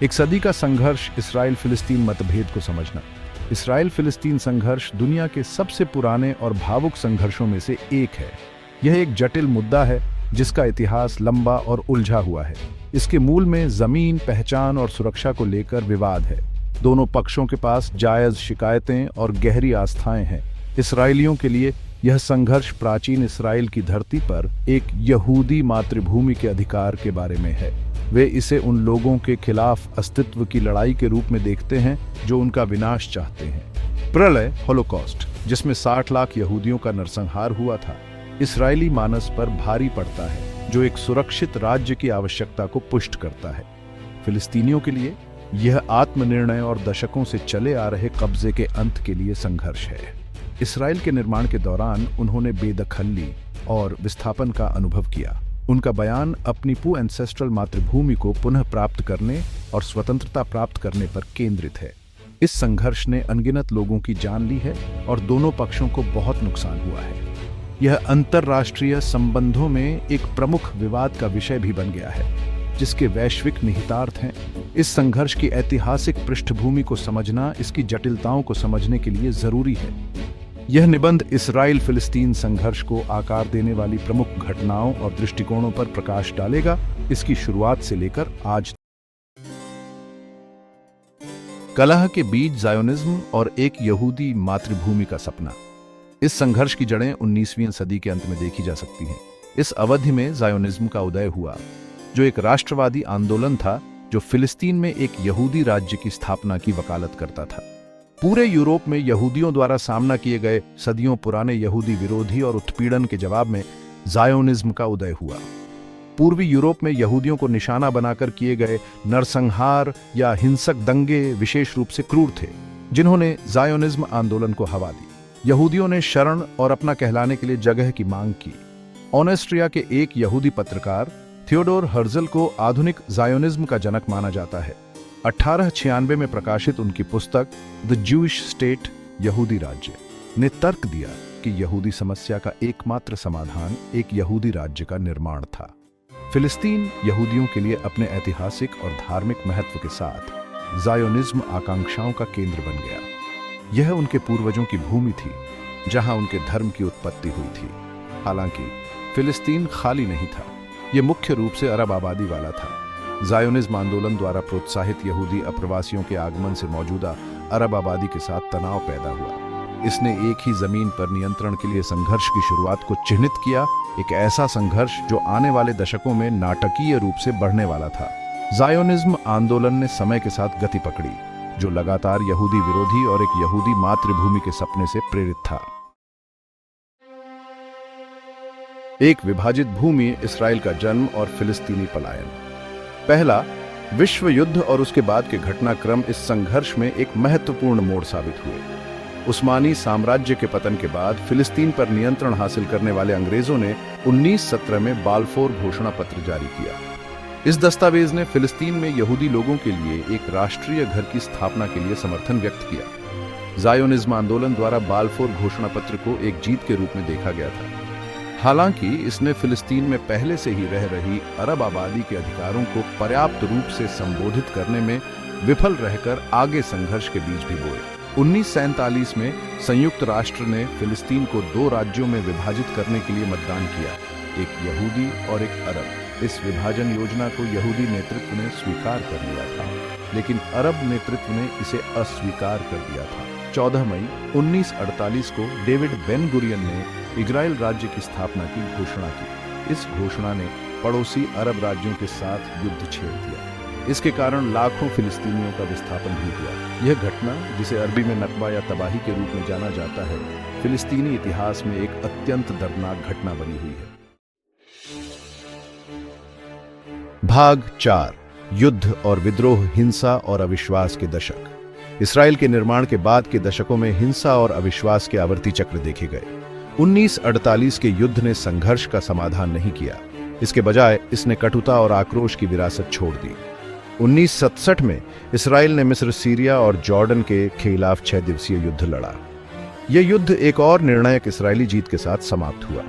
एक सदी का संघर्ष, इसराइल फिलिस्तीन मतभेद को समझना। इसराइल फिलिस्तीन संघर्ष दुनिया के सबसे पुराने और भावुक संघर्षों में से एक है। यह एक जटिल मुद्दा है जिसका इतिहास लंबा और उलझा हुआ है। इसके मूल में जमीन, पहचान और सुरक्षा को लेकर विवाद है। दोनों पक्षों के पास जायज शिकायतें और गहरी आस्थाएं हैं। इसराइलियों के लिए यह संघर्ष प्राचीन इसराइल की धरती पर एक यहूदी मातृभूमि के अधिकार के बारे में है। वे इसे उन लोगों के खिलाफ अस्तित्व की लड़ाई के रूप में देखते हैं जो उनका विनाश चाहते हैं। प्रलय, होलोकॉस्ट, जिसमें 60 लाख यहूदियों का नरसंहार हुआ था, इसराइली मानस पर भारी पड़ता है, जो एक सुरक्षित राज्य की आवश्यकता को पुष्ट करता है। फिलिस्तीनियों के लिए यह आत्मनिर्णय और दशकों से चले आ रहे कब्जे के अंत के लिए संघर्ष है। इसराइल के निर्माण के दौरान उन्होंने बेदखली और विस्थापन का अनुभव किया। उनका बयान अपनी एंसेस्ट्रल मातृभूमि को पुनः प्राप्त करने और स्वतंत्रता प्राप्त करने पर केंद्रित है। इस संघर्ष ने अनगिनत लोगों की जान ली है और दोनों पक्षों को बहुत नुकसान हुआ है। यह अंतर्राष्ट्रीय संबंधों में एक प्रमुख विवाद का विषय भी बन गया है, जिसके वैश्विक निहितार्थ हैं। इस संघर्ष की ऐतिहासिक पृष्ठभूमि को समझना इसकी जटिलताओं को समझने के लिए जरूरी है। यह निबंध इसराइल फिलिस्तीन संघर्ष को आकार देने वाली प्रमुख घटनाओं और दृष्टिकोणों पर प्रकाश डालेगा, इसकी शुरुआत से लेकर आज। कलह के बीज, ज़ायोनिज्म और एक यहूदी मातृभूमि का सपना। इस संघर्ष की जड़ें 19वीं सदी के अंत में देखी जा सकती हैं। इस अवधि में ज़ायोनिज्म का उदय हुआ, जो एक राष्ट्रवादी आंदोलन था जो फिलिस्तीन में एक यहूदी राज्य की स्थापना की वकालत करता था। पूरे यूरोप में यहूदियों द्वारा सामना किए गए सदियों पुराने यहूदी विरोधी और उत्पीड़न के जवाब में ज़ायोनिज्म का उदय हुआ। पूर्वी यूरोप में यहूदियों को निशाना बनाकर किए गए नरसंहार या हिंसक दंगे विशेष रूप से क्रूर थे, जिन्होंने ज़ायोनिज्म आंदोलन को हवा दी। यहूदियों ने शरण और अपना कहलाने के लिए जगह की मांग की। ऑनेस्ट्रिया के एक यहूदी पत्रकार थियोडोर हर्जल को आधुनिक ज़ायोनिज्म का जनक माना जाता है। 1896 में प्रकाशित उनकी पुस्तक द जूइश स्टेट, यहूदी राज्य, ने तर्क दिया कि यहूदी समस्या का एकमात्र समाधान एक यहूदी राज्य का निर्माण था। फिलिस्तीन यहूदियों के लिए अपने ऐतिहासिक और धार्मिक महत्व के साथ ज़ायोनिज्म आकांक्षाओं का केंद्र बन गया। यह उनके पूर्वजों की भूमि थी, जहां उनके धर्म की उत्पत्ति हुई थी। हालांकि फिलिस्तीन खाली नहीं था, यह मुख्य रूप से अरब आबादी वाला था। ज़ायोनिज्म आंदोलन द्वारा प्रोत्साहित यहूदी अप्रवासियों के आगमन से मौजूदा अरब आबादी के साथ तनाव पैदा हुआ। इसने एक ही जमीन पर नियंत्रण के लिए संघर्ष की शुरुआत को चिह्नित किया, एक ऐसा संघर्ष जो आने वाले दशकों में नाटकीय रूप से बढ़ने वाला था। ज़ायोनिज्म आंदोलन ने समय के साथ गति पकड़ी, जो लगातार यहूदी विरोधी और एक यहूदी मातृभूमि के सपने से प्रेरित था। एक विभाजित भूमि, इसराइल का जन्म और फिलिस्तीनी पलायन। पहला विश्व युद्ध और उसके बाद के घटनाक्रम इस संघर्ष में एक महत्वपूर्ण मोड़ साबित हुए। उस्मानी साम्राज्य के पतन के बाद फिलिस्तीन पर नियंत्रण हासिल करने वाले अंग्रेजों ने 1917 में बाल्फोर घोषणा पत्र जारी किया। इस दस्तावेज ने फिलिस्तीन में यहूदी लोगों के लिए एक राष्ट्रीय घर की स्थापना के लिए समर्थन व्यक्त किया। ज़ायोनिज्म आंदोलन द्वारा बाल्फोर घोषणा पत्र को एक जीत के रूप में देखा गया था। हालांकि इसने फिलिस्तीन में पहले से ही रह रही अरब आबादी के अधिकारों को पर्याप्त रूप से संबोधित करने में विफल रहकर आगे संघर्ष के बीज भी बोए। 1947 में संयुक्त राष्ट्र ने फिलिस्तीन को 2 राज्यों में विभाजित करने के लिए मतदान किया, एक यहूदी और एक अरब। इस विभाजन योजना को यहूदी नेतृत्व ने स्वीकार कर लिया था, लेकिन अरब नेतृत्व ने इसे अस्वीकार कर दिया था। 14 मई 1948 को डेविड बेन गुरियन ने इजराइल राज्य की स्थापना की घोषणा की। इस घोषणा ने पड़ोसी अरब राज्यों के साथ युद्ध छेड़ दिया। इसके कारण लाखों फिलिस्तीनियों का विस्थापन भी हुआ। यह घटना, जिसे अरबी में नकबा या तबाही के रूप में जाना जाता है, फिलिस्तीनी इतिहास में एक अत्यंत दर्दनाक घटना बनी हुई है। भाग 4, युद्ध और विद्रोह, हिंसा और अविश्वास के दशक। इसराइल के निर्माण के बाद के दशकों में हिंसा और अविश्वास के आवर्ती चक्र देखे गए। 1948 के युद्ध ने संघर्ष का समाधान नहीं किया, इसके बजाय इसने कटुता और आक्रोश की विरासत छोड़ दी। 1967 में इसराइल ने मिस्र, सीरिया और जॉर्डन के खिलाफ 6 दिवसीय युद्ध लड़ा। यह युद्ध एक और निर्णायक इसराइली जीत के साथ समाप्त हुआ।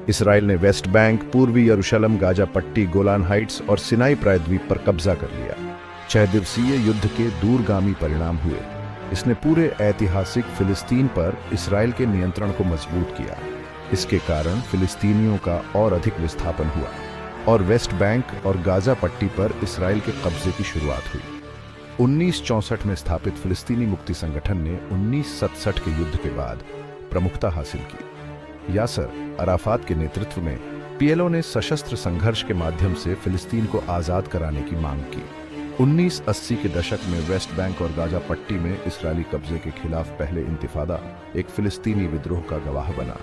इसराइल ने वेस्ट बैंक, पूर्वी यरूशलेम, गाजा पट्टी, गोलान हाइट्स और सिनाई प्रायद्वीप पर कब्जा कर लिया। 6 दिवसीय युद्ध के दूरगामी परिणाम हुए। इसने पूरे ऐतिहासिक फिलिस्तीन पर इसराइल के नियंत्रण को मजबूत किया। इसके कारण फिलिस्तीनियों का और अधिक विस्थापन हुआ और वेस्ट बैंक और गाजा पट्टी पर इसराइल के कब्जे की शुरुआत हुई। 1964 में स्थापित फिलिस्तीनी मुक्ति संगठन ने 1967 के युद्ध के बाद प्रमुखता हासिल की। यासर अराफात के नेतृत्व में पीएलओ ने सशस्त्र संघर्ष के माध्यम से फिलिस्तीन को आजाद कराने की मांग की। 1980 के दशक में वेस्ट बैंक और गाजा पट्टी में इसराइली कब्जे के खिलाफ पहले इंतिफादा एक फिलिस्तीनी विद्रोह का गवाह बना।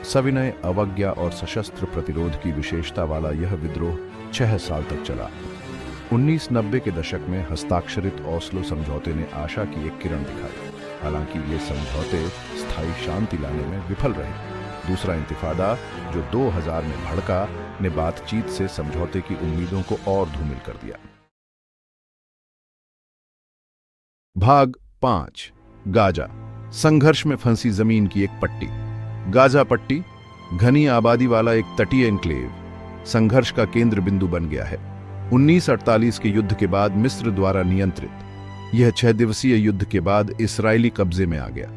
सविनय, अवज्ञा और सशस्त्र प्रतिरोध की विशेषता वाला यह विद्रोह 6 साल तक चला। 1990 के दशक में हस्ताक्षरित ओस्लो समझौते ने आशा की एक किरण दिखाई। हालांकि ये समझौते स्थायी शांति लाने में विफल रहे। दूसरा इंतिफादा, जो 2000 में भड़का, ने बातचीत से समझौते की उम्मीदों को और धूमिल कर दिया। भाग 5। गाजा, संघर्ष में फंसी जमीन की एक पट्टी। गाजा पट्टी, घनी आबादी वाला एक तटीय एन्क्लेव, संघर्ष का केंद्र बिंदु बन गया है। 1948 के युद्ध के बाद मिस्र द्वारा नियंत्रित यह 6 दिवसीय युद्ध के बाद इसराइली कब्जे में आ गया।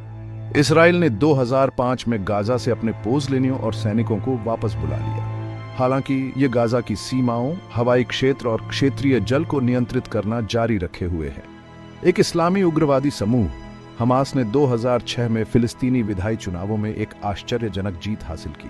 इसराइल ने 2005 में गाजा से अपने पोजलेनियों और सैनिकों को वापस बुला लिया। हालांकि ये गाजा की सीमाओं, हवाई क्षेत्र और क्षेत्रीय जल को नियंत्रित करना जारी रखे हुए है। एक इस्लामी उग्रवादी समूह हमास ने 2006 में फिलिस्तीनी विधायी चुनावों में एक आश्चर्यजनक जीत हासिल की।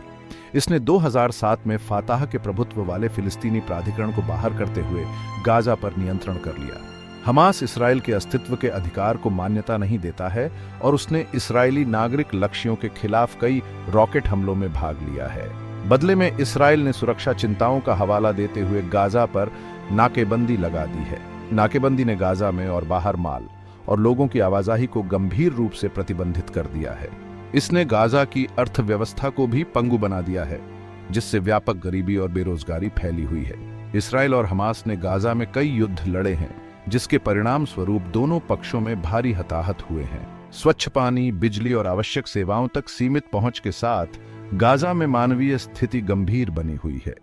इसने 2007 में फाताह के प्रभुत्व वाले फिलिस्तीनी प्राधिकरण को बाहर करते हुए गाजा पर नियंत्रण कर लिया। हमास इसराइल के अस्तित्व के अधिकार को मान्यता नहीं देता है और उसने इसराइली नागरिक लक्ष्यों के खिलाफ कई रॉकेट हमलों में भाग लिया है। बदले में इसराइल ने सुरक्षा चिंताओं का हवाला देते हुए गाजा पर नाकेबंदी लगा दी है। नाकेबंदी ने गाजा में और बाहर माल और लोगों की आवाजाही को गंभीर रूप से प्रतिबंधित कर दिया है। इसने गाजा की अर्थव्यवस्था को भी पंगु बना दिया है, जिससे व्यापक गरीबी और बेरोजगारी फैली हुई है। इसराइल और हमास ने गाजा में कई युद्ध लड़े हैं, जिसके परिणाम स्वरूप दोनों पक्षों में भारी हताहत हुए हैं। स्वच्छ पानी, बिजली और आवश्यक सेवाओं तक सीमित पहुंच के साथ गाजा में मानवीय स्थिति गंभीर बनी हुई है।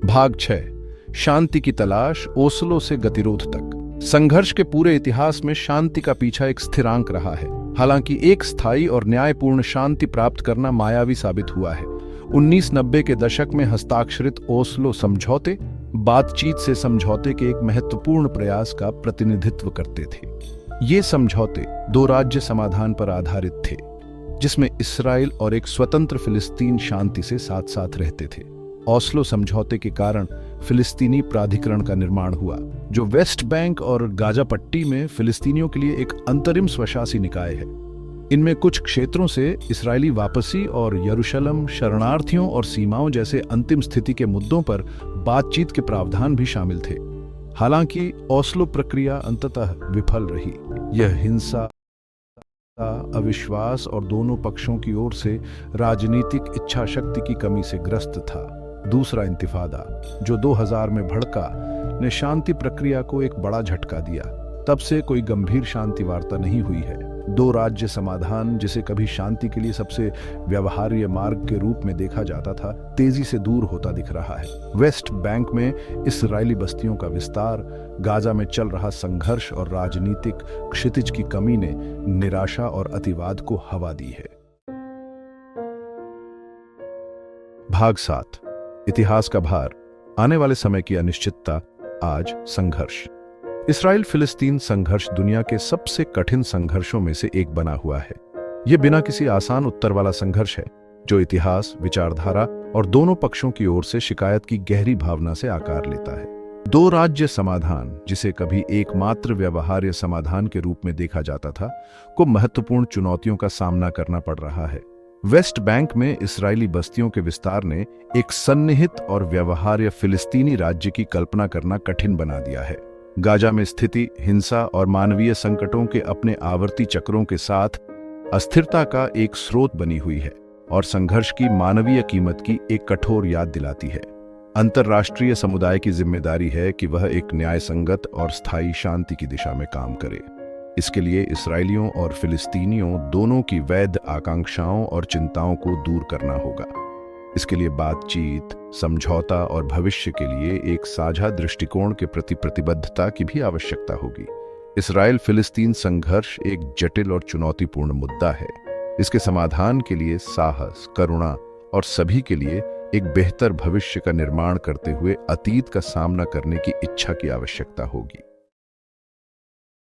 भाग 6। शांति की तलाश, ओस्लो से गतिरोध तक। संघर्ष के पूरे इतिहास में शांति का पीछा एक स्थिरांक रहा है। हालांकि एक स्थायी और न्यायपूर्ण शांति प्राप्त करना मायावी साबित हुआ है। 1990 के दशक में हस्ताक्षरित ओस्लो समझौते बातचीत से समझौते के एक महत्वपूर्ण प्रयास का प्रतिनिधित्व करते थे। ये समझौते 2 राज्य समाधान पर आधारित थे, जिसमें इसराइल और एक स्वतंत्र फिलिस्तीन शांति से साथ साथ रहते थे। ओस्लो समझौते के कारण फिलिस्तीनी प्राधिकरण का निर्माण हुआ, जो वेस्ट बैंक और गाजा पट्टी में फिलिस्तीनियों के लिए एक अंतरिम स्वशासी निकाय है। इनमें कुछ क्षेत्रों से इसराइली वापसी और यरूशलेम, शरणार्थियों और सीमाओं जैसे अंतिम स्थिति के मुद्दों पर बातचीत के प्रावधान भी शामिल थे। हालांकि ओस्लो प्रक्रिया अंततः विफल रही। यह हिंसा, अविश्वास और दोनों पक्षों की ओर से राजनीतिक इच्छा शक्ति की कमी से ग्रस्त था। दूसरा इंतिफादा, जो 2000 में भड़का, ने शांति प्रक्रिया को एक बड़ा झटका दिया। तब से कोई गंभीर शांति वार्ता नहीं हुई है। 2 राज्य समाधान, जिसे कभी शांति के लिए सबसे व्यवहार्य मार्ग के रूप में देखा जाता था, तेजी से दूर होता दिख रहा है। वेस्ट बैंक में इसराइली बस्तियों का विस्तार, गाजा में चल रहा संघर्ष और राजनीतिक क्षितिज की कमी ने निराशा और अतिवाद को हवा दी है। भाग 7। इतिहास का भार, आने वाले समय की अनिश्चितता। आज संघर्ष। इसराइल फिलिस्तीन संघर्ष दुनिया के सबसे कठिन संघर्षों में से एक बना हुआ है। यह बिना किसी आसान उत्तर वाला संघर्ष है, जो इतिहास, विचारधारा और दोनों पक्षों की ओर से शिकायत की गहरी भावना से आकार लेता है। 2 राज्य समाधान, जिसे कभी एकमात्र व्यवहार्य समाधान के रूप में देखा जाता था, को महत्वपूर्ण चुनौतियों का सामना करना पड़ रहा है। वेस्ट बैंक में इसराइली बस्तियों के विस्तार ने एक सन्निहित और व्यवहार्य फिलिस्तीनी राज्य की कल्पना करना कठिन बना दिया है। गाजा में स्थिति हिंसा और मानवीय संकटों के अपने आवर्ती चक्रों के साथ अस्थिरता का एक स्रोत बनी हुई है और संघर्ष की मानवीय कीमत की एक कठोर याद दिलाती है। अंतर्राष्ट्रीय समुदाय की जिम्मेदारी है कि वह एक न्यायसंगत और स्थायी शांति की दिशा में काम करे। इसके लिए इसराइलियों और फिलिस्तीनियों दोनों की वैध आकांक्षाओं और चिंताओं को दूर करना होगा। इसके लिए बातचीत, समझौता और भविष्य के लिए एक साझा दृष्टिकोण के प्रति प्रतिबद्धता की भी आवश्यकता होगी। इसराइल फिलिस्तीन संघर्ष एक जटिल और चुनौतीपूर्ण मुद्दा है। इसके समाधान के लिए साहस, करुणा और सभी के लिए एक बेहतर भविष्य का निर्माण करते हुए अतीत का सामना करने की इच्छा की आवश्यकता होगी।